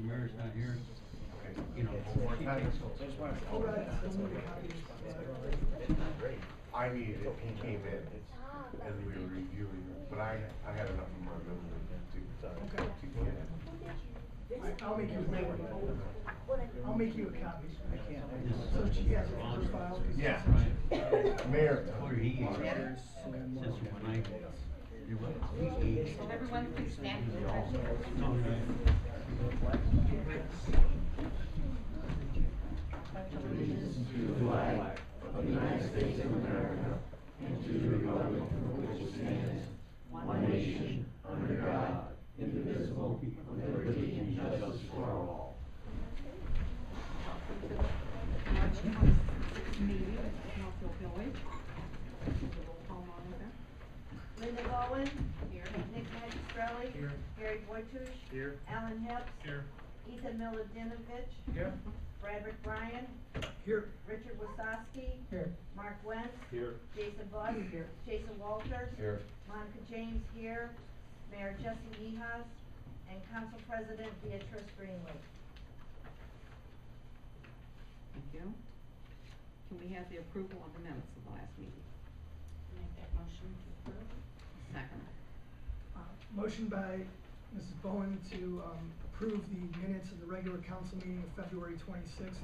the mayor's not here, you know, One more time. All right. I needed it, he came in, as we were reviewing it, but I had enough of my memory to get it. I'll make you a copy. I'll make you a copy. I can't. So she has it in her file. 'Cause Yeah. it's- Mayor. where he is, since when I, he aged. Everyone please stand. No, no. Allegiance to the flag of the United States of America and to the republic for which it stands, one nation, under God, indivisible, with liberty and justice for all. March 26th meeting at Northfield Village. The roll call monitor. Linda Bowen. Here. Nick Magistrelli. Here. Gary Boytush. Here. Alan Hepps. Here. Ethan Miladinovich. Here. Bradrick Bryan. Here. Richard Wasowski. Here. Mark Wentz. Here. Jason Buss. Here. Jason Walters. Here. Monica James here. Mayor Jesse Nihas. And Council President Beatrice Greenlee. Thank you. Can we have the approval of the minutes of the last meeting? Make that motion to approve. Second. Motion by Mrs. Bowen to approve the minutes of the regular council meeting of February 26th,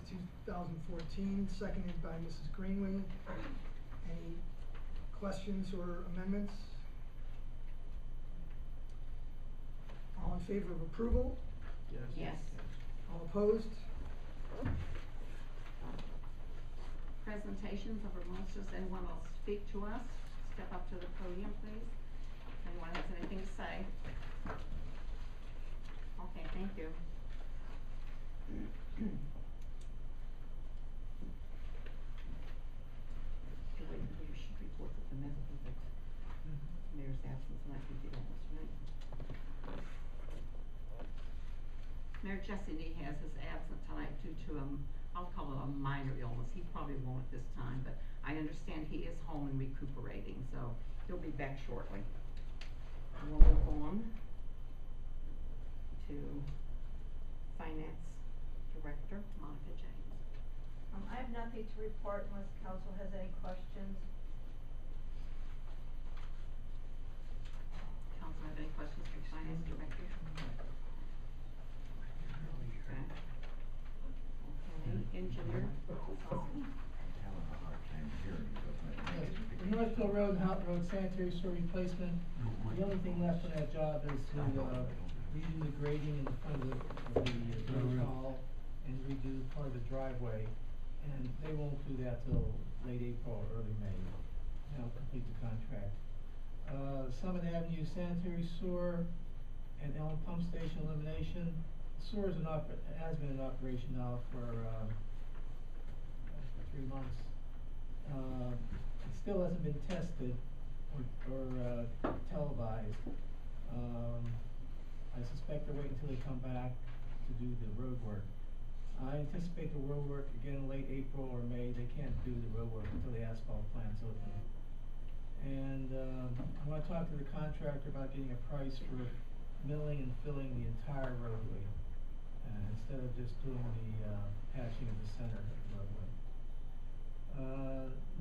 2014, seconded by Mrs. Greenlee. Any questions or amendments? All in favor of approval? Yes. All opposed? Presentations of remorses. Anyone will speak to us? Step up to the podium, please. Anyone has anything to say? Okay, thank you. You should report that the mayor's absence, and I think you don't, right? Mayor Jesse Nihas is absent tonight due to I'll call it a minor illness. He probably won't at this time, but I understand he is home and recuperating, so he'll be back shortly. And we'll move on to Finance Director Monica James. I have nothing to report unless council has any questions. Council have any questions for Finance Director? Okay. Okay, Engineer Wasowski. The Northfield Road and Houghton Road sanitary sewer replacement, the only thing left on that job is to redo the grading in front of the village hall and redo part of the driveway. And they won't do that till late April or early May. They'll complete the contract. Summit Avenue sanitary sewer and Elm Pump Station elimination. Sewer is has been in operation now for 3 months. It still hasn't been tested or televised. I suspect they're waiting until they come back to do the road work. I anticipate the road work again late April or May. They can't do the road work until the asphalt plant's open. And I want to talk to the contractor about getting a price for milling and filling the entire roadway, instead of just doing the patching of the center of the roadway.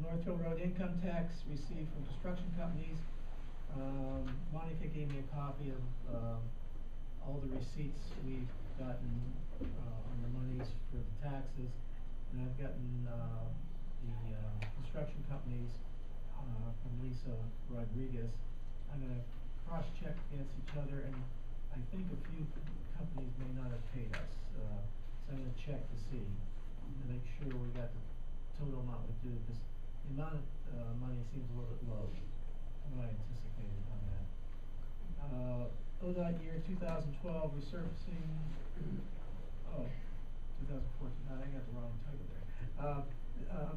Northfield Road income tax received from construction companies. Monica gave me a copy of all the receipts we've gotten on the monies for the taxes, and I've gotten the construction companies from Lisa Rodriguez. I'm going to cross-check against each other, and I think a few companies may not have paid us, so I'm going to check to see, to make sure we got the total amount we do, because the amount of money seems a little bit low than what I anticipated on that. ODOT year 2012 resurfacing, 2014, I got the wrong title there.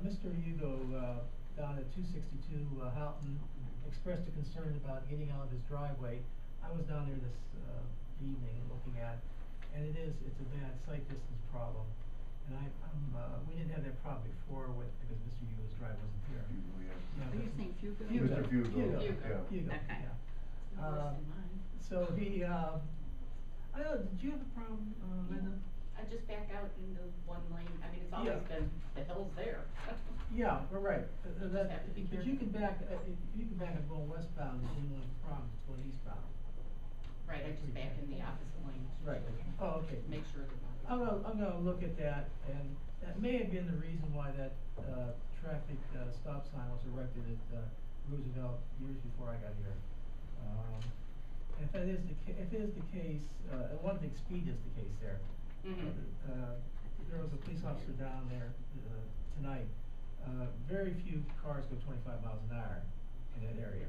Mr. Hugo, down at 262 Houghton, expressed a concern about getting out of his driveway. I was down there this evening looking at, and it's a bad sight distance problem. And we didn't have that problem before because Mr. Hugo's drive wasn't here. Are you saying Fugo? Mr. Fugo, Hugo, yeah. Hugo, Okay. yeah. So he, I know, did you have a problem, Linda? I just back out into one lane, I mean, it's always Yeah. been, the hill's there. Yeah, we're right, You just that, have to be but you can careful. back, if you can back and go westbound, you didn't have problems going eastbound. Right, I just back in the opposite lane. Right, oh, okay. Make sure that. I'm gonna look at that, and that may have been the reason why that, traffic, stop sign was erected at, Roosevelt years before I got here. And if that is if it is the case, one thing, speed is the case there. Mhm. There was a police officer down there, tonight, very few cars go 25 miles an hour in that area.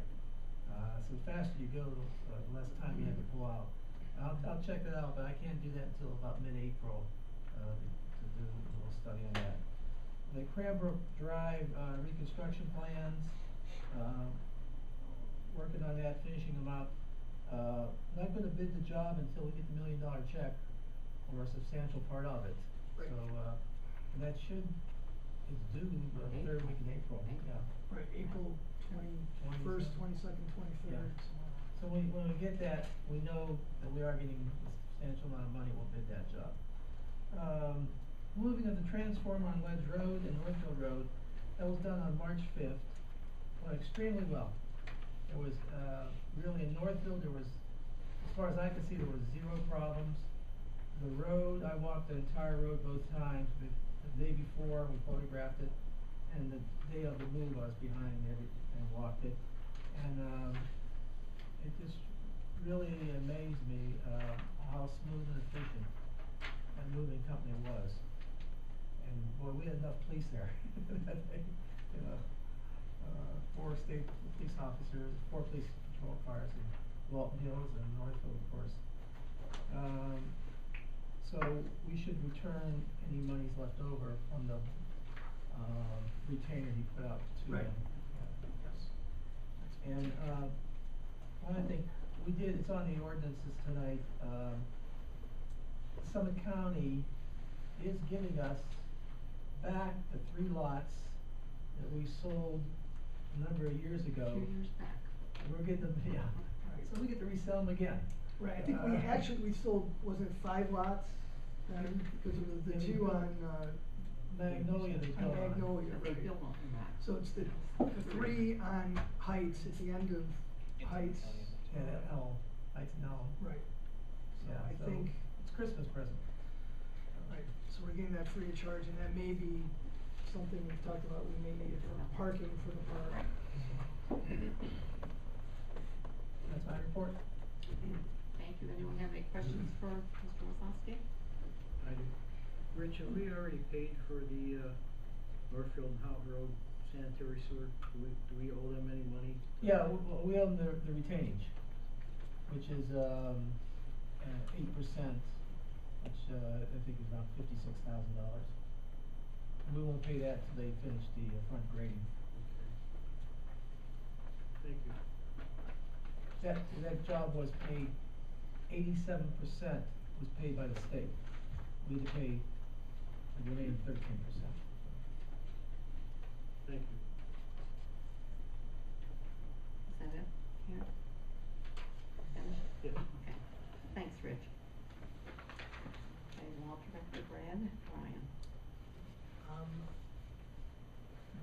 So the faster you go, the less time you have to pull out. I'll check that out, but I can't do that until about mid-April, to do a little study on that. The Cranbrook Drive, reconstruction plans, working on that, finishing them up. Not gonna bid the job until we get the $1 million check, or a substantial part of it. Right. So, and that is due the third week in April, yeah. Right, April 21st, 22nd, 23rd. So when we get that, we know that we are getting a substantial amount of money, we'll bid that job. Moving of the transformer on Ledge Road and Northfield Road, that was done on March 5th, went extremely well. There was, really in Northfield, there was, as far as I could see, there was 0 problems. The road, I walked the entire road both times. The day before, we photographed it, and the day of the move, I was behind it and walked it. And, it just really amazed me, how smooth and efficient that moving company was. And boy, we had enough police there. You know, 4 state police officers, 4 police patrol cars in Walton Hills and Northfield, of course. So we should return any monies left over from the, retainer he put out to them. Right. Yes. And, one thing, we did, it's on the ordinances tonight, Summit County is giving us back the 3 lots that we sold a number of years ago. 2 years back. We're getting them, yeah, so we get to resell them again. Right, I think we sold, wasn't it 5 lots? Because it was the Yeah, 2 on, Magnolia they on built on. Magnolia, But they right. built on that. So it's the 3 on Heights at the end of Heights. Yeah, Elm, Heights and Elm. Right. So Yeah, I so think, it's Christmas present. right, so we're getting that free of charge, and that may be something we've talked about, we may need it for parking for the park. That's my report. Thank you. Anyone have any questions for Mr. Wazowski? I do. Rich, have we already paid for the, Northfield and Houghton Road sanitary sewer? Do we owe them any money? Yeah, we own the retainage, which is, 8%, which, I think is about $56,000. And we won't pay that till they finish the front grading. Thank you. That job was paid, 87% was paid by the state. We had to pay the remaining 13%. Thank you. Is that it? Here? Finished? Yes. Okay. Thanks, Rich. Okay, Walter, Becker, Brad, Brian.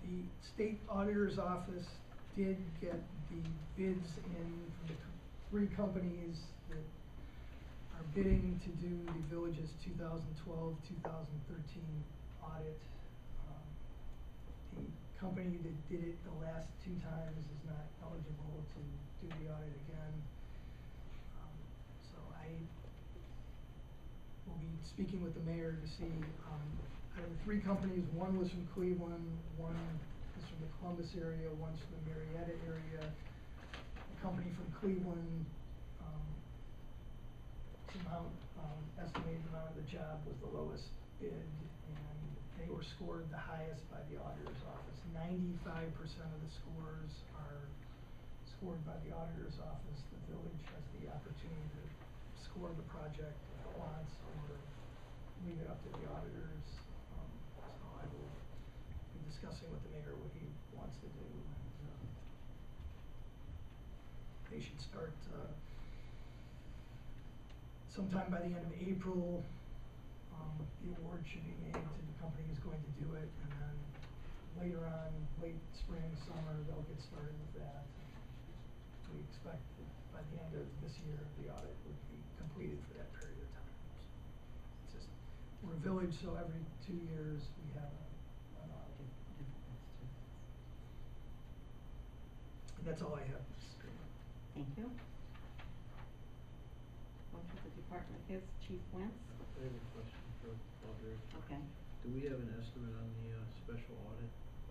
The state auditor's office did get the bids in from the 3 companies that are bidding to do the village's 2012-2013 audit. The company that did it the last 2 times is not eligible to do the audit again. So I will be speaking with the mayor to see, out of the 3 companies, 1 was from Cleveland, 1 is from the Columbus area, 1's from the Marietta area. The company from Cleveland, somehow, estimated amount of the job was the lowest bid, and they were scored the highest by the auditor's office. 95% of the scores are scored by the auditor's office. The village has the opportunity to score the project if it wants, or leave it up to the auditors. So I will be discussing with the mayor what he wants to do, and, they should start, sometime by the end of April, the award should be made to the company who's going to do it, and then later on, late spring, summer, they'll get started with that. We expect that by the end of this year, the audit would be completed for that period of time. It's just, we're a village, so every 2 years we have an audit. And that's all I have, Mrs. Green. Thank you. Go to the department heads, Chief Wentz. I have a question for Audrey. Okay. Do we have an estimate on the, special audit?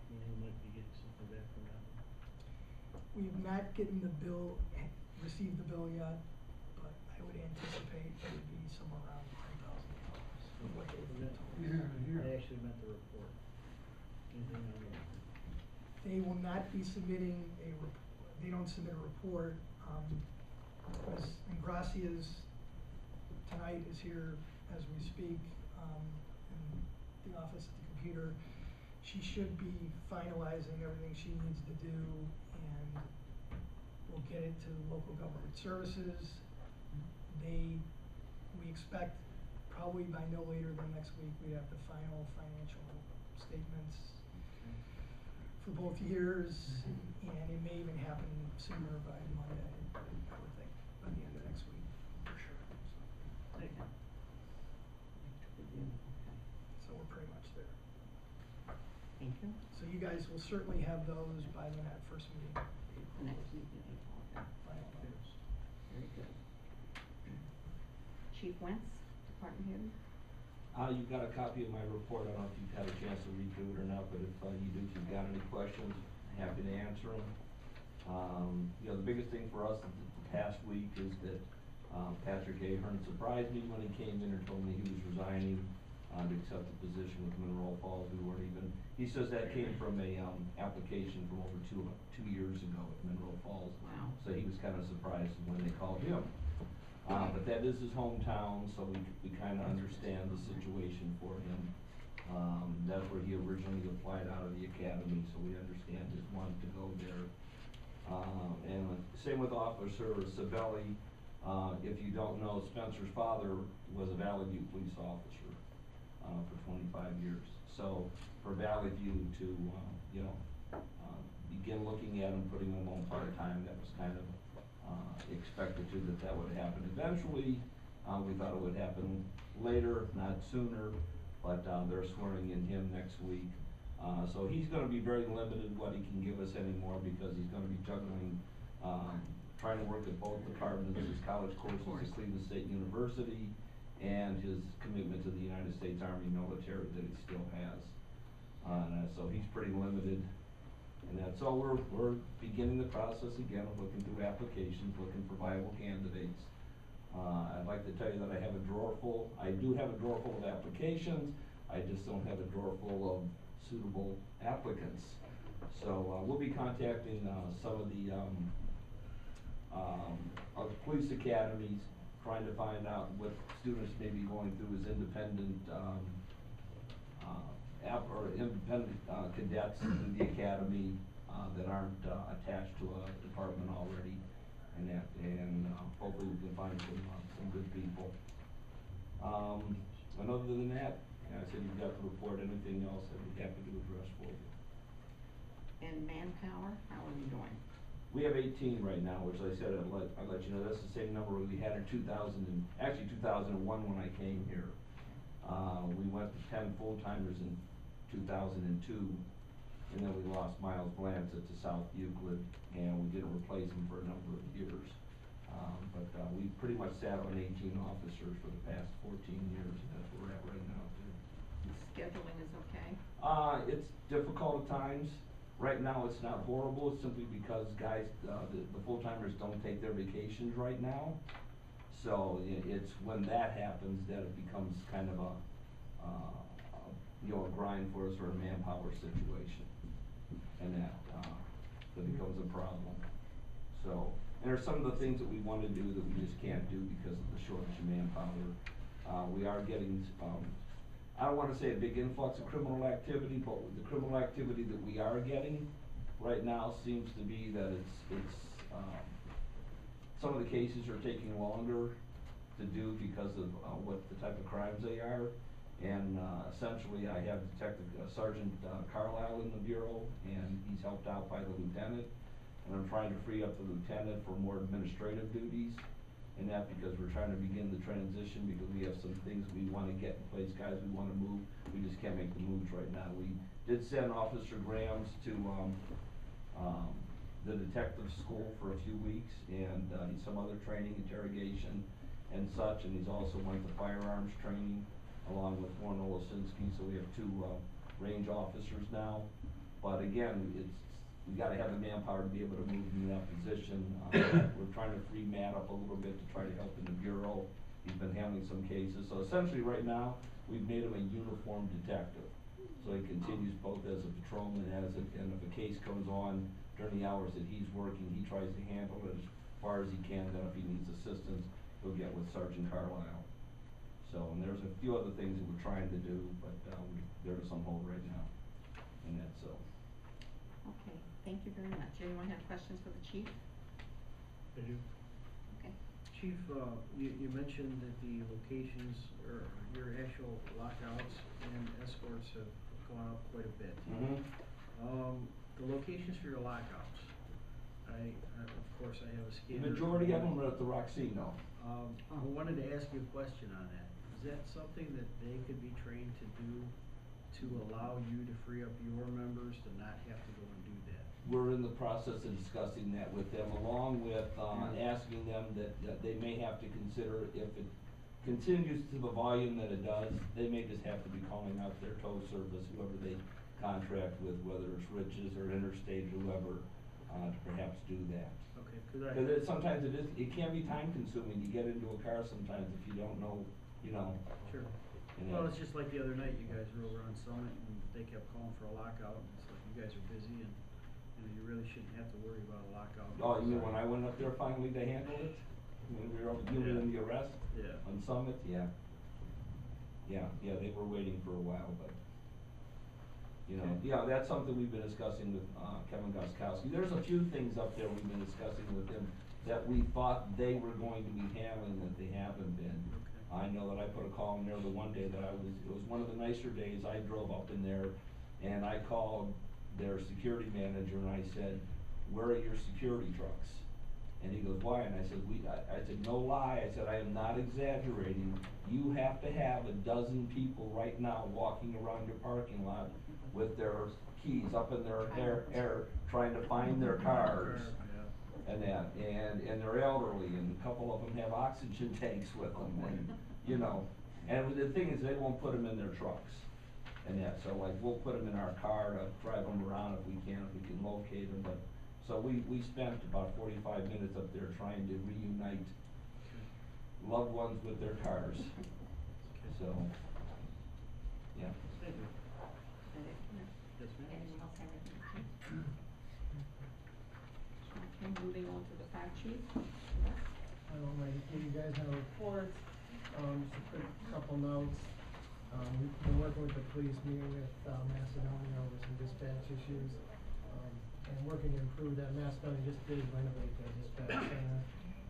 Meaning we might be getting something back from that one? We have not gotten the bill, received the bill yet, but I would anticipate it would be somewhere around $10,000 of what they've been told. I actually meant the report. Anything on the report? They will not be submitting they don't submit a report. Ms. Ingracia's tonight is here as we speak, in the office at the computer. She should be finalizing everything she needs to do, and we'll get it to local government services. We expect probably by no later than next week, we'd have the final financial statements for both years, and it may even happen sooner by Monday, I would think, by the end of next week, for sure. Okay. So we're pretty much there. Thank you. So you guys will certainly have those by that first meeting. The next meeting, April, okay. Final numbers. Very good. Chief Wentz, department head. You've got a copy of my report. I don't know if you've had a chance to read through it or not, but if you do, if you've got any questions, happy to answer them. You know, the biggest thing for us the past week is that Patrick Ahern surprised me when he came in and told me he was resigning to accept the position with Mineral Falls. We weren't even, he says that came from a application from over two years ago at Mineral Falls. Wow. So he was kind of surprised when they called him. But that is his hometown, so we kind of understand the situation for him. That's where he originally applied out of the academy, so we understand his want to go there. And same with Officer Sabelli. If you don't know, Spencer's father was a Valley View police officer for 25 years. So for Valley View to begin looking at him, putting him on part-time, that was kind of expected to that would happen eventually. We thought it would happen later, not sooner, but they're swearing in him next week. So he's gonna be very limited what he can give us anymore, because he's gonna be juggling, trying to work at both departments, his college courses at Cleveland State University, and his commitment to the United States Army military that he still has. So he's pretty limited. And that's all, we're beginning the process again of looking through applications, looking for viable candidates. I'd like to tell you that I have a drawer full. I do have a drawer full of applications. I just don't have a drawer full of suitable applicants. So we'll be contacting some of the police academies, trying to find out what students may be going through as independent independent cadets in the academy that aren't attached to a department already, and hopefully we can find some good people. And other than that, I said you've got the report. Anything else I'd be happy to address for you. And manpower, how are we doing? We have 18 right now, which I said I'd let you know, that's the same number we had in 2001 when I came here. We went to 10 full-timers in 2002, and then we lost Miles Blancett to South Euclid, and we didn't replace him for a number of years. But we pretty much sat on 18 officers for the past 14 years, and that's where we're at right now, too. Scheduling is okay? It's difficult at times. Right now, it's not horrible, it's simply because guys, the full-timers don't take their vacations right now. So it's when that happens that it becomes kind of a grind for us, or a manpower situation. And that becomes a problem. So, and there's some of the things that we want to do that we just can't do because of the shortage of manpower. We are getting, I don't want to say a big influx of criminal activity, but the criminal activity that we are getting right now seems to be that it's some of the cases are taking longer to do because of, what the type of crimes they are. And, essentially, I have Detective Sergeant Carlisle in the bureau, and he's helped out by the lieutenant. And I'm trying to free up the lieutenant for more administrative duties, and that because we're trying to begin the transition, because we have some things we wanna get in place, guys we wanna move, we just can't make the moves right now. We did send Officer Grams to, the detective school for a few weeks, and, he's some other training, interrogation and such, and he's also went to firearms training along with Warren Olasinski, so we have two, range officers now. But again, we gotta have the manpower to be able to move in that position. We're trying to free Matt up a little bit to try to help in the bureau. He's been handling some cases, so essentially right now, we've made him a uniformed detective. So he continues both as a patrolman and if a case comes on during the hours that he's working, he tries to handle it as far as he can, then if he needs assistance, he'll get with Sergeant Carlisle. So, and there's a few other things that we're trying to do, but, they're just on hold right now, and that's so. Okay, thank you very much. Anyone have questions for the chief? I do. Okay. Chief, you mentioned that the locations or your actual lockouts and escorts have gone up quite a bit. The locations for your lockouts, of course, I have a scanner. The majority of them are at the Roxino. I wanted to ask you a question on that. Is that something that they could be trained to do to allow you to free up your members to not have to go and do that? We're in the process of discussing that with them, along with, asking them that they may have to consider if it continues to the volume that it does, they may just have to be calling out their tow service, whoever they contract with, whether it's Riches or Interstate, whoever, to perhaps do that. Okay, Sometimes it can be time consuming, you get into a car sometimes if you don't know, you know. Sure. And Well, that- it's just like the other night, you guys were over on Summit and they kept calling for a lockout, and it's like, you guys are busy and, you really shouldn't have to worry about a lockout. Oh, you mean when I went up there finally, they handled it? When we were doing the arrest? Yeah. On Summit, yeah. Yeah, they were waiting for a while, but, you know, Okay. yeah, that's something we've been discussing with, Kevin Goskowski. There's a few things up there we've been discussing with him that we thought they were going to be handling that they haven't been. Okay. I know that I put a call in there the one day that it was one of the nicer days, I drove up in there and I called their security manager and I said, where are your security trucks? And he goes, why? And I said, I said, no lie, I said, I am not exaggerating. You have to have a dozen people right now walking around your parking lot with their keys up in their hair, trying to find their cars. Yeah. And that, and they're elderly, and a couple of them have oxygen tanks with them, and, you know, and the thing is, they won't put them in their trucks. And that, so like, we'll put them in our car to drive them around if we can locate them, but, so we spent about 45 minutes up there trying to reunite loved ones with their cars, so, yeah. Thank you. Yes, ma'am. Anyone else have anything? Okay, moving on to the fire chief. Yes. I don't mind if you guys have a report, just a quick couple notes. We've been working with the police, meeting with Macedonia over some dispatch issues, and working to improve that. Macedonia just did renovate their dispatch center,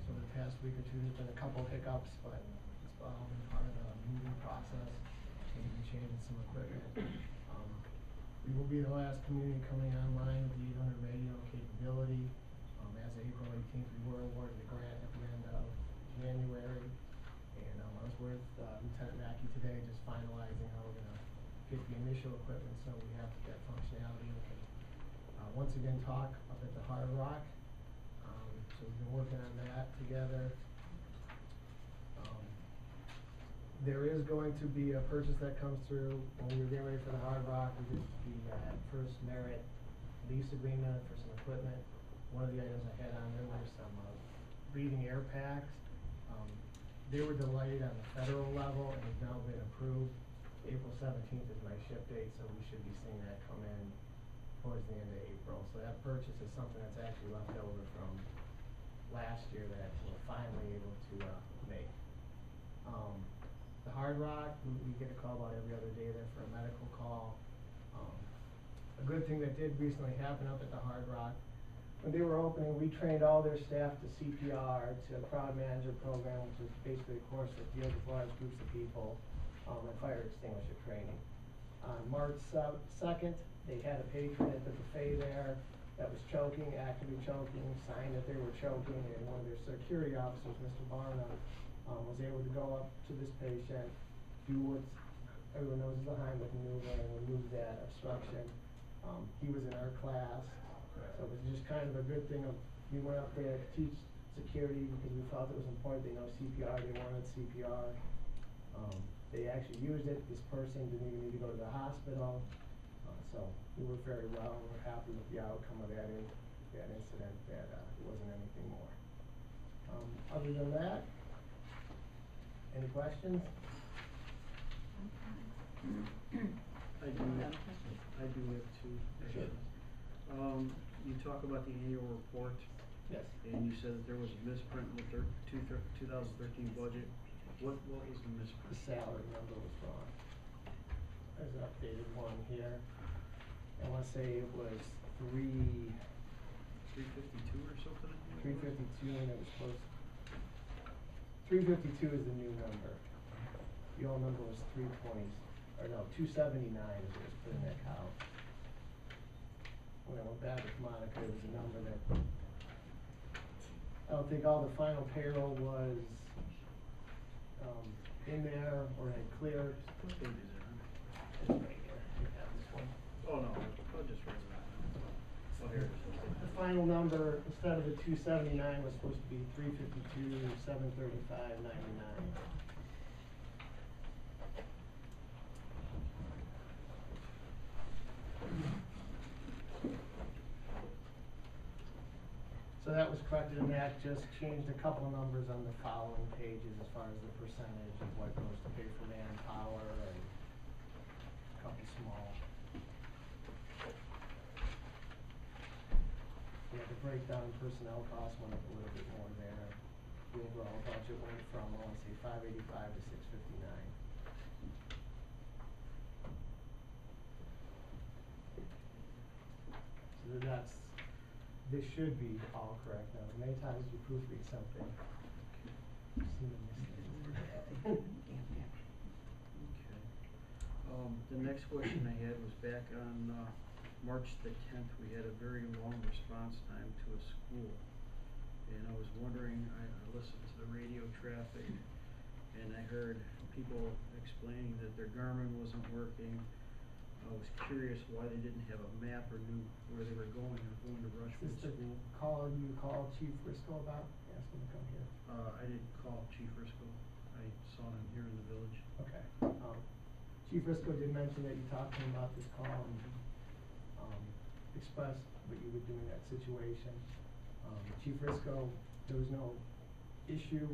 so the past week or two, there's been a couple hiccups, but it's been part of the moving process, and we've been changing some equipment. We will be the last community coming online with the 800 radio capability. As of April 18th, we were awarded the grant at the end of January. And I was with Lieutenant Mackey today, just finalizing how we're gonna get the initial equipment, so we have that functionality. We can, once again, talk up at the Hard Rock. So we've been working on that together. There is going to be a purchase that comes through when we were getting ready for the Hard Rock. We did the first merit lease agreement for some equipment. One of the items I had on there were some breathing air packs. They were delayed on the federal level and have now been approved. April 17th is my ship date, so we should be seeing that come in towards the end of April. So that purchase is something that's actually left over from last year that we're finally able to make. The Hard Rock, we get a call about every other day there for a medical call. A good thing that did recently happen up at the Hard Rock, when they were opening, we trained all their staff to CPR, to crowd manager program, which is basically a course that deals with large groups of people, and fire extinguisher training. On March 2nd, they had a patron at the buffet there that was choking, actively choking, signed that they were choking, and one of their security officers, Mr. Barnum, was able to go up to this patient, do what everyone knows is a Heimlich maneuver, and remove that obstruction. He was in our class, so it was just kind of a good thing of, we went up there to teach security because we felt it was important. They know CPR, they wanted CPR. They actually used it. This person didn't even need to go to the hospital. So we were very well, and we're happy with the outcome of that incident, that it wasn't anything more. Other than that, any questions? I do have two. Sure. You talk about the annual report, Yes. and you said that there was a misprint in the 2013 budget. What was the misprint? The salary number was wrong. There's an updated one here. I wanna say it was 352 or something? 352, and it was supposed, 352 is the new number. The old number was 320, or no, 279 is what was put in that column. When I went back with Monica, it was a number that, I don't think all the final payroll was, in there or had cleared. What page is it on? It's right here. You have this one. Oh, no, I'll just write it out. Oh, here it is. The final number, instead of the 279, was supposed to be 352, 735.99. So that was corrected, and that just changed a couple of numbers on the following pages as far as the percentage of what goes to pay for manpower and a couple small. Yeah, the breakdown in personnel costs went up a little bit more there. The overall budget went from, I wanna say, 585 to 659. So that's, this should be all correct now. Many times you proofread something, you see the mistakes. Okay. The next question I had was back on, March the 10th, we had a very long response time to a school. And I was wondering, I listened to the radio traffic, and I heard people explaining that their Garmin wasn't working. I was curious why they didn't have a map or knew where they were going to Rushwood Is this the School. call you called Chief Risco about? Ask him to come here. I didn't call Chief Risco. I saw him here in the village. Okay. Chief Risco did mention that you talked to him about this call and expressed what you would do in that situation. Chief Risco, there was no issue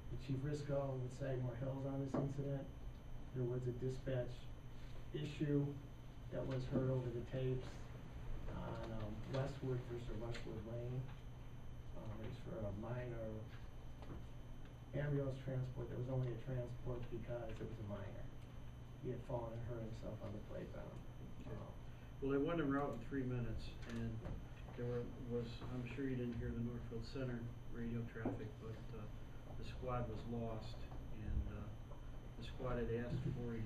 with Chief Risco with Sagamore Hills on this incident. There was a dispatch issue that was heard over the tapes on Westwood versus Westwood Lane. It was for a minor ambulance transport. There was only a transport because it was a minor. He had fallen and hurt himself on the playground. Well, they went en route in 3 minutes, and there was, I'm sure you didn't hear the Northfield Center radio traffic, but the squad was lost, and the squad had asked for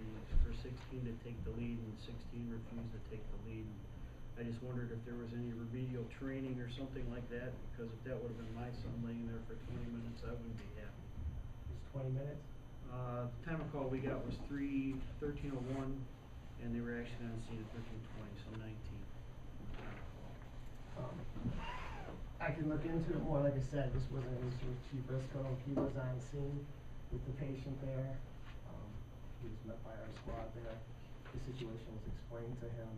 16 to take the lead, and 16 refused to take the lead. And I just wondered if there was any remedial training or something like that, because if that would have been my son laying there for 20 minutes, I wouldn't be happy. It was 20 minutes? The time of call we got was 13:01, and they were actually on scene at 13:20, so 19. I can look into it more. Like I said, this wasn't an issue with Chief Risco. He was on scene with the patient there. He was met by our squad there. The situation was explained to him.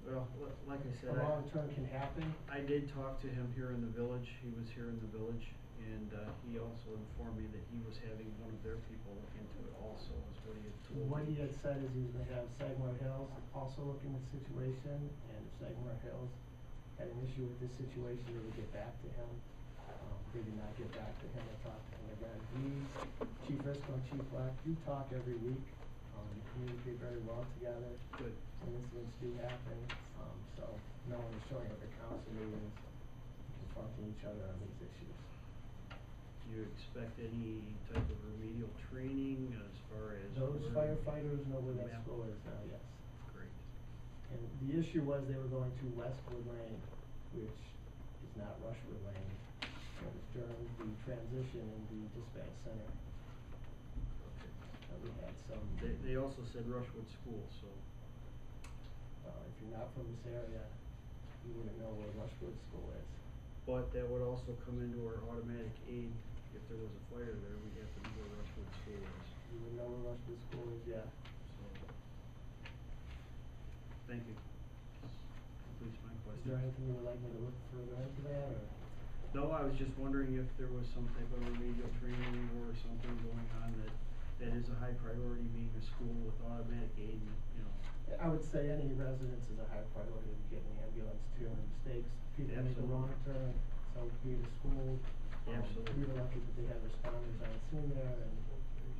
Well, like I said, A long term can happen. I did talk to him here in the village. He was here in the village, and he also informed me that he was having one of their people look into it also, is what he had told me. What he had said is he was gonna have Sagamore Hills also look in the situation, and if Sagamore Hills had an issue with this situation, they would get back to him. They did not get back to him. I talked to him again. Chief Risco and Chief Black do talk every week. we communicate very well together. Good. Some incidents do happen, so no one is showing up at council meetings, confronting each other on these issues. Do you expect any type of remedial training as far as? Those where- firefighters know where that Yeah. school is now, yes. Great. And the issue was they were going to Westwood Lane, which is not Rushwood Lane. It was during the transition in the dispatch center that we had some, They also said Rushwood School, so. if you're not from this area, you wouldn't know where Rushwood School is. But that would also come into our automatic aid, if there was a fire there, we'd have to know where Rushwood School is, You would know where Rushwood School is, yeah. so. Thank you. Completes my Is question. there anything you would like me to look further into that, or? No, I was just wondering if there was some type of remedial training or something going on that is a high priority, being a school with automatic aid, and, you know. I would say any residence is a high priority to get an ambulance to, and mistakes, people make a wrong Absolutely. turn, so be it a school. Absolutely. We were lucky that they had responders on scene there, and,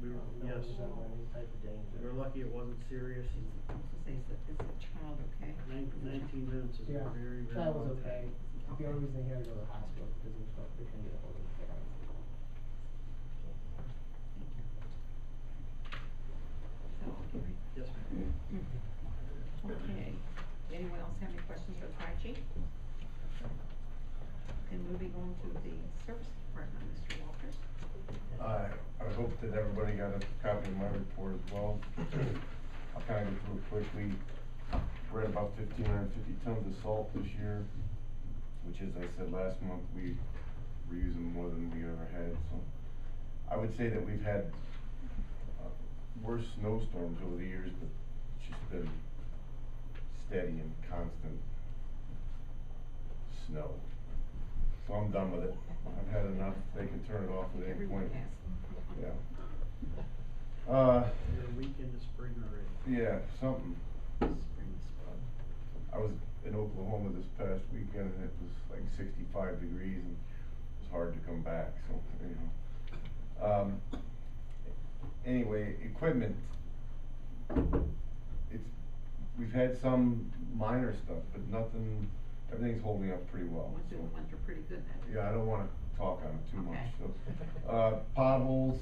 We were, no one yes. was under any type of danger. We're lucky it wasn't serious, and I was gonna say, is the child okay? 19 minutes is Yeah, very, very child was long okay. time. The only reason he had to go to the hospital because he was, they couldn't get a hold of the parents. So, Gary. Yes, ma'am. Okay, anyone else have any questions for the fire chief? And moving on to the service department, Mr. Walters. I hope that everybody got a copy of my report as well. I'll kinda go through it quickly. We're at about 1,550 tons of salt this year, which, as I said last month, we're using more than we ever had, so. I would say that we've had worse snowstorms over the years, but it's just been steady and constant snow. So I'm done with it. I've had enough. They can turn it off at any Everyone point. has. Yeah. We're a week into spring already. Yeah, something. Spring. I was in Oklahoma this past weekend and it was like 65 degrees and it was hard to come back, so, anyway, equipment. We've had some minor stuff, but nothing, everything's holding up pretty well. Went through so. the winter pretty good then. Yeah, I don't wanna talk on it too much, Okay. so. Potholes,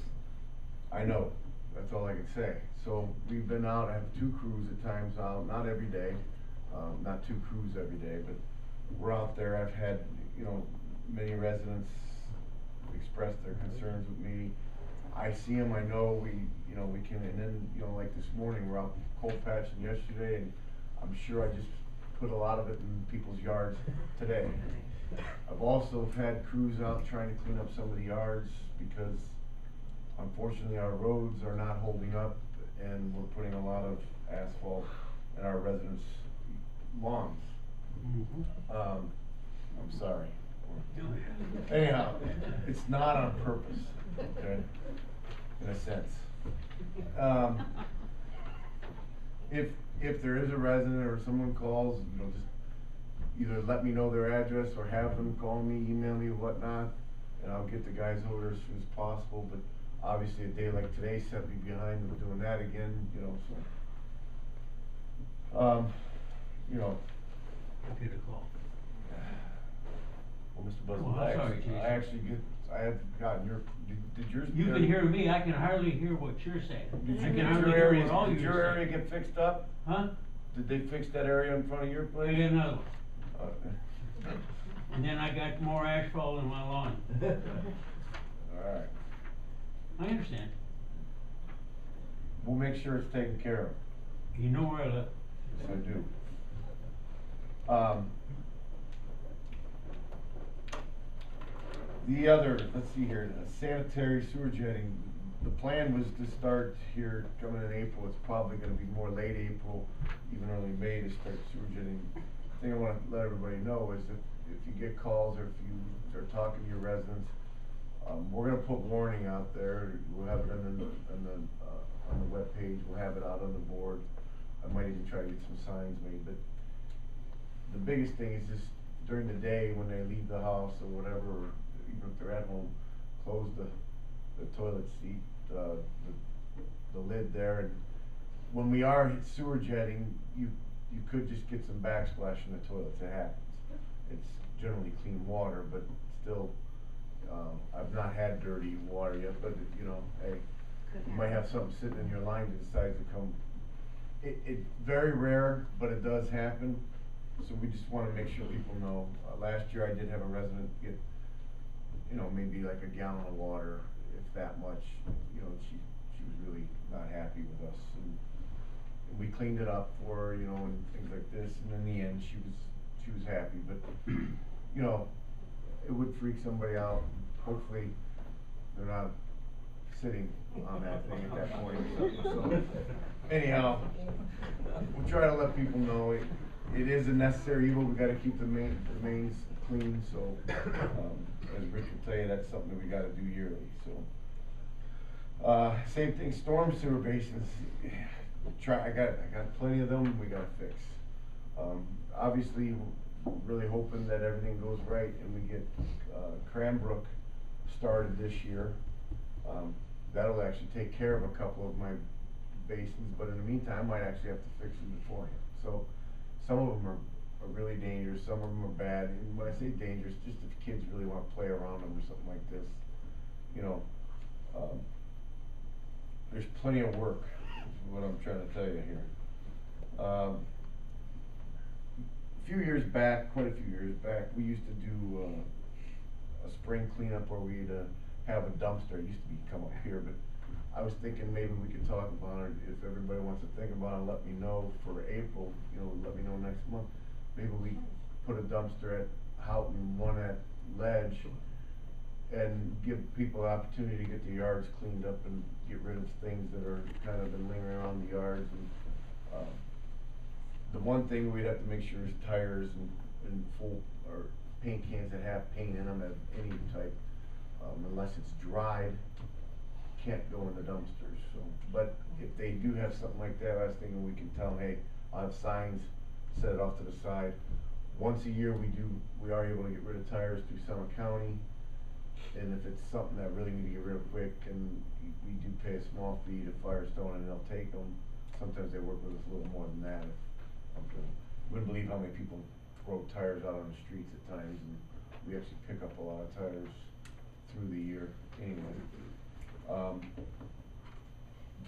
I know, that's all I can say. So we've been out, I have 2 crews at times out, not every day, not 2 crews every day, but we're out there. I've had, many residents express their concerns with me. I see them, I know we can, and then, like this morning, we're out cold patching yesterday, and I'm sure I just put a lot of it in people's yards today. I've also had crews out trying to clean up some of the yards because unfortunately our roads are not holding up and we're putting a lot of asphalt in our residents' lawns. I'm sorry. Anyhow, it's not on purpose, okay, in a sense. If there is a resident or someone calls, just either let me know their address or have them call me, email me, whatnot, and I'll get the guys over as soon as possible, but obviously a day like today set me behind with doing that again, so. Computer call. Well, Mr. Oh, Busby, I'm sorry, Jason. I have gotten did yours? You can hear me, I can hardly hear what you're saying. Did I you can get hardly your hear area, what all did you're your saying. area get fixed up? Huh? Did they fix that area in front of your I place? got another one, Uh, and then I got more asphalt in my lawn. Alright, I understand, we'll make sure it's taken care of. you know where I live. Yes, I do. The other, let's see here, sanitary sewer jetting, the plan was to start here coming in April. It's probably gonna be more late April, even early May to start sewer jetting. Thing I wanna let everybody know is if you get calls or if you are talking to your residents, we're gonna put warning out there. We'll have it on the webpage, we'll have it out on the board. I might even try to get some signs made, but the biggest thing is just during the day when they leave the house or whatever, or even if they're at home, close the toilet seat, the lid there, and when we are sewer jetting, you could just get some backsplash in the toilets, it happens. It's generally clean water, but still, I've not had dirty water yet, but you know, hey, you might have something sitting in your line that decides to come. It's very rare, but it does happen, so we just wanna make sure people know. Last year I did have a resident get, you know, maybe like a gallon of water, if that much, you know, she was really not happy with us, and we cleaned it up for her, you know, and things like this, and in the end, she was happy, but, you know, it would freak somebody out. Hopefully, they're not sitting on that thing at that point or something, so, anyhow, we try to let people know it is a necessary evil, we gotta keep the mains clean, so, as Rich will tell you, that's something that we gotta do yearly, so. Same thing, storm sewer basins, I got plenty of them, we gotta fix. Obviously, really hoping that everything goes right and we get, Cranbrook started this year. That'll actually take care of a couple of my basins, but in the meantime, I might actually have to fix them beforehand. So, some of them are really dangerous, some of them are bad, and when I say dangerous, just if kids really wanna play around them or something like this, you know, there's plenty of work, is what I'm trying to tell you here. A few years back, quite a few years back, we used to do, a spring cleanup where we'd, have a dumpster. It used to be come up here, but I was thinking maybe we could talk about it, if everybody wants to think about it, let me know for April, you know, let me know next month. Maybe we put a dumpster at Houghton, one at Ledge, and give people the opportunity to get the yards cleaned up and get rid of things that are kind of been lingering around the yards. And the one thing we'd have to make sure is tires and full, or paint cans that have paint in them of any type, unless it's dried, can't go in the dumpsters, so. But if they do have something like that, I was thinking we can tell them, hey, I'll have signs, set it off to the side. Once a year we are able to get rid of tires through Summit County, and if it's something that really need to get rid of quick, and we do pay a small fee to Firestone and they'll take them. Sometimes they work with us a little more than that. Wouldn't believe how many people throw tires out on the streets at times, and we actually pick up a lot of tires through the year anyway.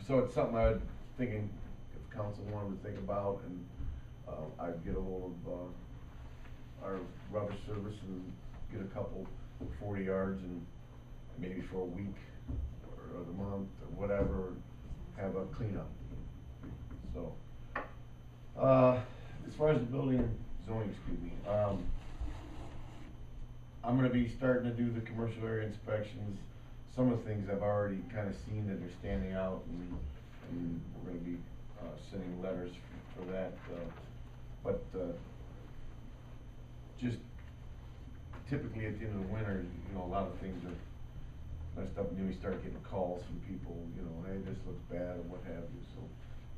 So it's something I was thinking if council wanted to think about, and I'd get a hold of our rubbish service and get a couple 40 yards, and maybe for a week or the month or whatever, have a cleanup. So as far as the building and zoning, excuse me, I'm gonna be starting to do the commercial area inspections. Some of the things I've already kind of seen that are standing out, and we're gonna be sending letters for that. But just typically at the end of the winter, you know, a lot of things are messed up, and then we start getting calls from people, you know, hey, this looks bad or what have you. So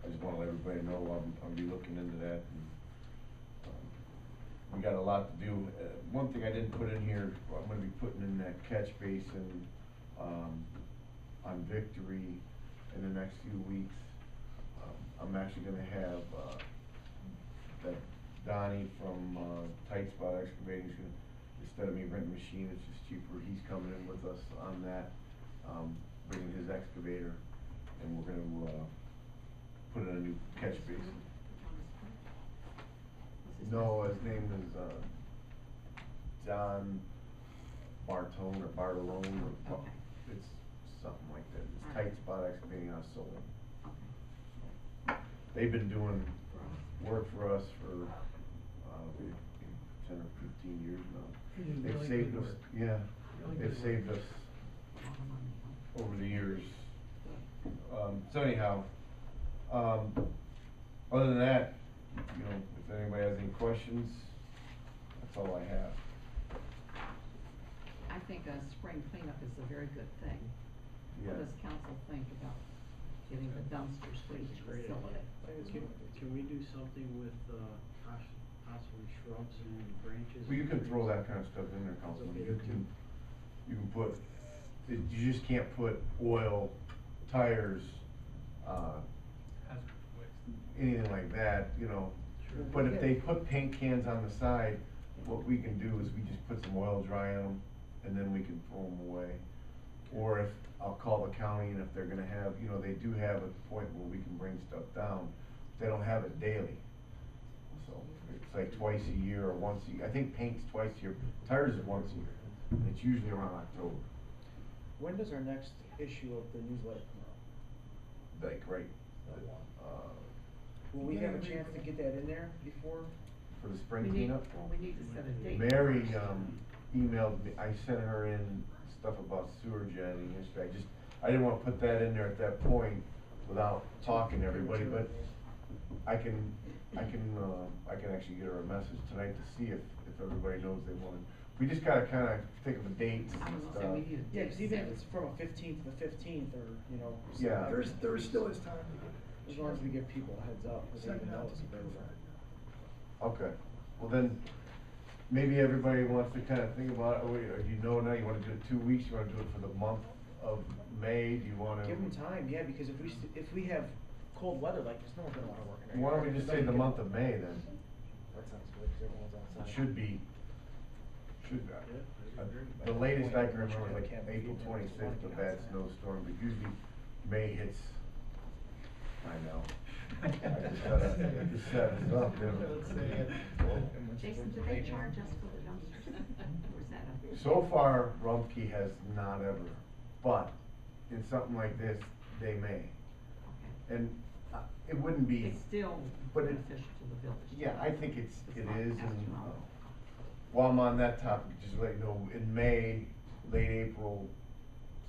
I just wanna let everybody know I'll be looking into that. And, we got a lot to do. One thing I didn't put in here, I'm gonna be putting in that catch basin, on Victory in the next few weeks. I'm actually gonna have, that Donnie from, Tight Spot Excavating, instead of me renting a machine, it's just cheaper, he's coming in with us on that, bringing his excavator, and we're gonna, put in a new catch basin. No, his name is, John Bartone or Bartolone, or, Okay. it's something like that. It's Alright. Tight Spot Excavating out of Solon. They've been doing work for us for, 10 or 15 years now. They do They've really saved good us, work. yeah, Really they've good saved work. us over the years. So anyhow, other than that, you know, if anybody has any questions, that's all I have. I think a spring cleanup is a very good thing. What Yeah. does council think about getting the dumpsters cleaned It's a great facility? idea. Can we do something with, possibly shrubs and branches? Well, you can and throw things? that kind of stuff in there, Councilman. Okay, You can put, you just can't put oil, tires, anything like that, you know. Sure. But if they put paint cans on the side, what we can do is we just put some oil dry on them, and then we can throw them away. Or if, I'll call the county, and if they're gonna have, you know, they do have a point where we can bring stuff down, they don't have it daily. So, it's like twice a year or once a year, I think paint's twice a year, tires is once a year, and it's usually around October, When does our next issue of the newsletter come out? like, right, Will we have a Beginning of chance to April. get that in there before? for the We spring need, cleanup. well, we need to set a date. Mary, first. emailed me, I sent her in stuff about sewer jetting yesterday, I didn't wanna put that in there at that point without talking to everybody, but I can actually get her a message tonight to see if everybody knows they want it. We just gotta kinda think of a date I and was stuff. gonna say, we need a Yeah, date 'cause even if set. it's from a 15th to the 15th, or, you know. Yeah. There still is time to get it. As long as we give people a heads up, 'cause they Send even it know out to it's a be big proofread. Okay, well then, maybe everybody wants to kinda think about it, or do you know now, you wanna do it 2 weeks, you wanna do it for the month of May, do you wanna? Give them time, yeah, because if we have cold weather like this, no one's gonna wanna work in there. Why don't we just say the month of May then? That sounds good, 'cause everyone's It outside. should be, the latest I can remember was like April 26th, a bad snowstorm, but usually May hits, I know. I just set us up, you know. Jason, do they charge us for the dumpsters? Or is that a? So far, Rumpke has not ever, but in something like this, they may. Okay. And it wouldn't be. It's still but it- beneficial to the village. Yeah, I think it not is, and, astronomical. while I'm on that topic, just to let you know, in May, late April,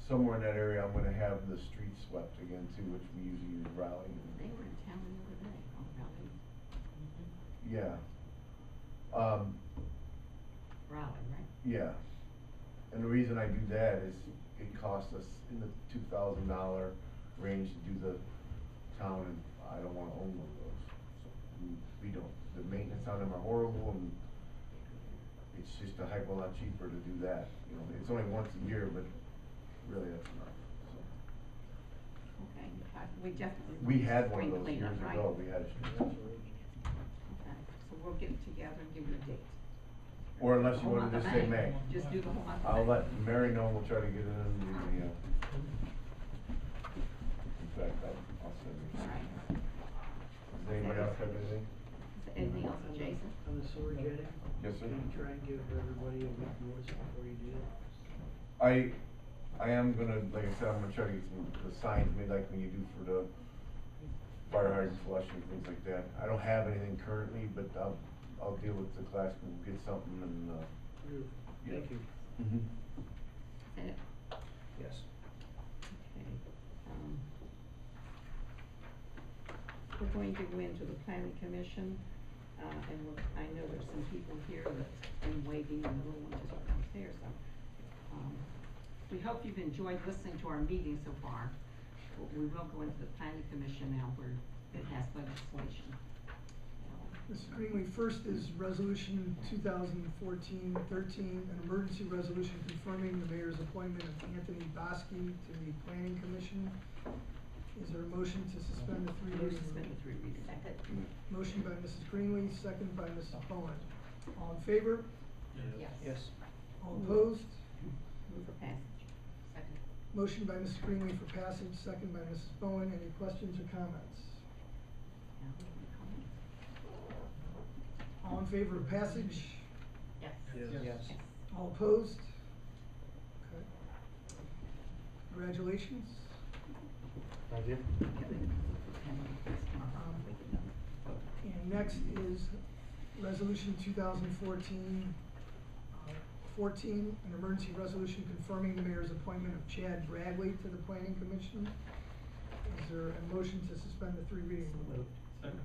somewhere in that area, I'm gonna have the streets swept again too, which we usually use Raleigh. They were in town the other day, oh, Raleigh. Yeah. Raleigh, right? Yeah, and the reason I do that is it costs us in the $2,000 range to do the town, and I don't wanna own one of those. So we don't, the maintenance on them are horrible, and it's just a heck of a lot cheaper to do that, you know, it's only once a year, but really that's enough, so. Okay, we definitely. We want had one spring of those cleanup, years right? ago, we had a street. Okay, so we'll get it together and give you a date. Or unless The you whole wanna month just of say May. Just do the whole month of I'll May. let Mary know, we'll try to get it in the, in fact, I'll send her. All right. Does anybody else have anything? Is there anything else, Jason? On the sewer jetting? Yes, sir. Can you try and give everybody a week notice before you do it? I am gonna, like I said, I'm gonna try to get some, the signs made like when you do for the fire hydrant flush and things like that. I don't have anything currently, but I'll deal with the class and get something and, Beautiful. yeah. Thank you. Mhm. Is that it? Yes. Okay. We're going to go into the planning commission, and I know there's some people here that's been waiting, and the little one just went upstairs, so. We hope you've enjoyed listening to our meeting so far. We will go into the planning commission now where it has legislation. Mrs. Greenlee, first is resolution 2014-13, an emergency resolution confirming the mayor's appointment of Anthony Bosky to the planning commission. Is there a motion to suspend the three Move reading? suspend the three reading. Second. Motion by Mrs. Greenlee, second by Mrs. Bowen. All in favor? Yes. Yes. All opposed? Move for passage. Second. Motion by Mrs. Greenlee for passage, second by Mrs. Bowen. Any questions or comments? Now, any comments? All in favor of passage? Yes. Yes. All opposed? Okay. Congratulations. Thank you. And next is resolution 2014, 14, an emergency resolution confirming the mayor's appointment of Chad Bradley to the planning commission. Is there a motion to suspend the three reading rule? Second.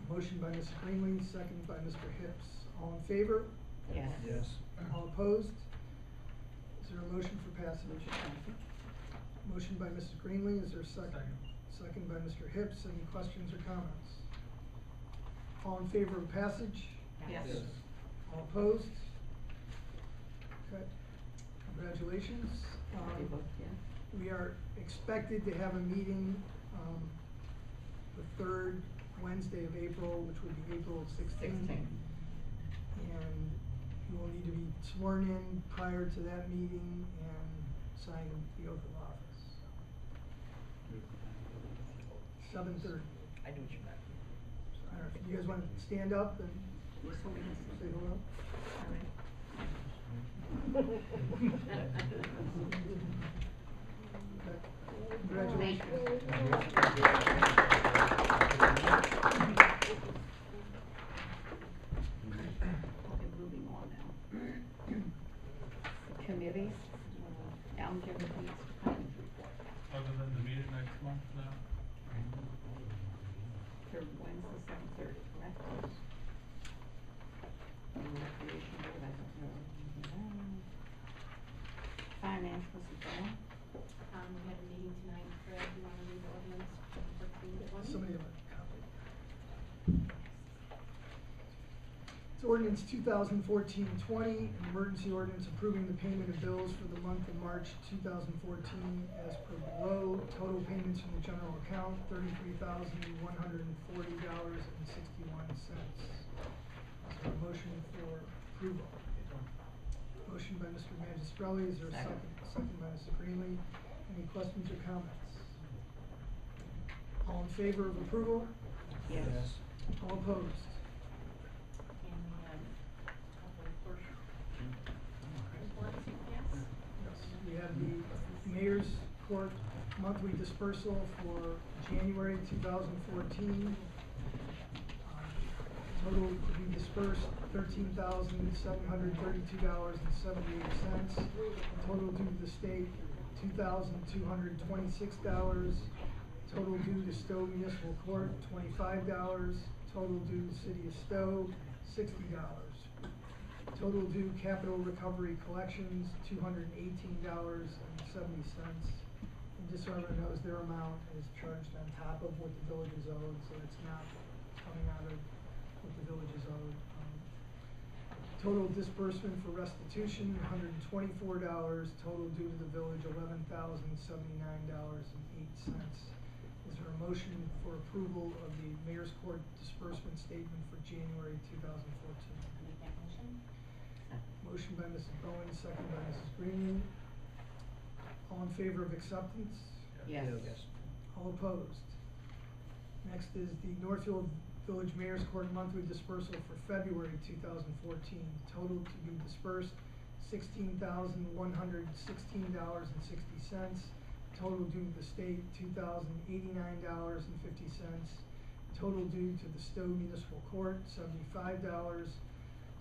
Motion by Mrs. Greenlee, second by Mr. Hips. All in favor? Yes. Yes. All opposed? Is there a motion for passage? Motion by Mrs. Greenlee, is there a second? Second by Mr. Hips, any questions or comments? All in favor of passage? Yes. All opposed? Okay, congratulations. They vote yes. We are expected to have a meeting, the third Wednesday of April, which would be April 16th. 16th. And you will need to be sworn in prior to that meeting and sign the oath of office. 7:30. I knew what you meant. I don't know, if you guys wanna stand up and Yes, we can. say hello? All right. Congratulations. Okay, moving on now. Committees, Alan, give the police department report. Other than the meeting next month now? Third Wednesday, 7:30, correct? And recreation board, I don't know. Finance, Mrs. Bowen? We had a meeting tonight, Fred, you wanna read the ordinance for the Somebody have a copy. It's ordinance 2014-20, an emergency ordinance approving the payment of bills for the month of March 2014 as per below. Total payments from the general account, $33,140.61. Is there a motion for approval? Motion by Mr. Magistrelli, is there a second? Second by Mrs. Greenlee. Any questions or comments? All in favor of approval? Yes. All opposed? And we have a couple of clerk reports, yes? Yes. We have the Mayor's Court monthly dispersal for January 2014. Total to be dispersed, $13,732.78. Total due to the state, $2,226. Total due to Stowe Municipal Court, $25. Total due to City of Stowe, $60. Total due Capital Recovery Collections, $218.70. And just so everyone knows, their amount is charged on top of what the village is owed, so it's not coming out of what the village is owed. Total disbursement for restitution, $124. Total due to the village, $11,079.08. Is there a motion for approval of the Mayor's Court disbursement statement for January 2014? Make that motion? Motion by Mrs. Bowen, second by Mrs. Greenlee. All in favor of acceptance? Yes. All opposed? Next is the Northfield Village Mayor's Court monthly dispersal for February 2014. Total to be dispersed, $16,116.60. Total due to the state, $2,089.50. Total due to the Stowe Municipal Court, $75.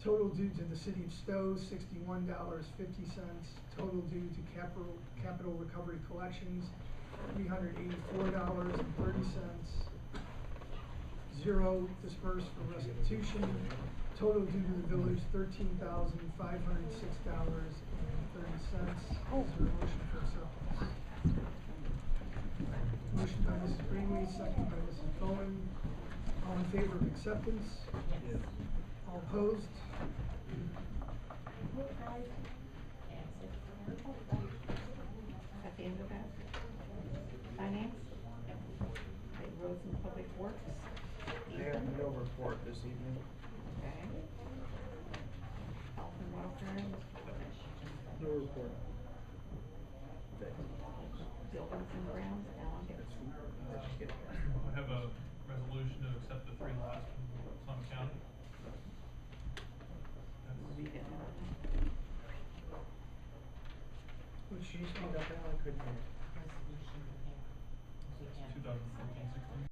Total due to the City of Stowe, $61.50. Total due to Capital Recovery Collections, $384.30. Zero dispersed for restitution. Total due to the village, $13,506.30. Is there a motion for acceptance? Motion by Mrs. Greenlee, second by Mrs. Bowen. All in favor of acceptance? Yes. All opposed? At the end of that? Finance? Okay, roads and public works? Mayor, Ethan? no report this evening. Okay. Health and welfare, Mr. Fish. No report. Buildings and grounds, Alan Dixon. I have a resolution to accept the 3 lots from Summit County. Read it. Would you speak up, Al? I couldn't hear.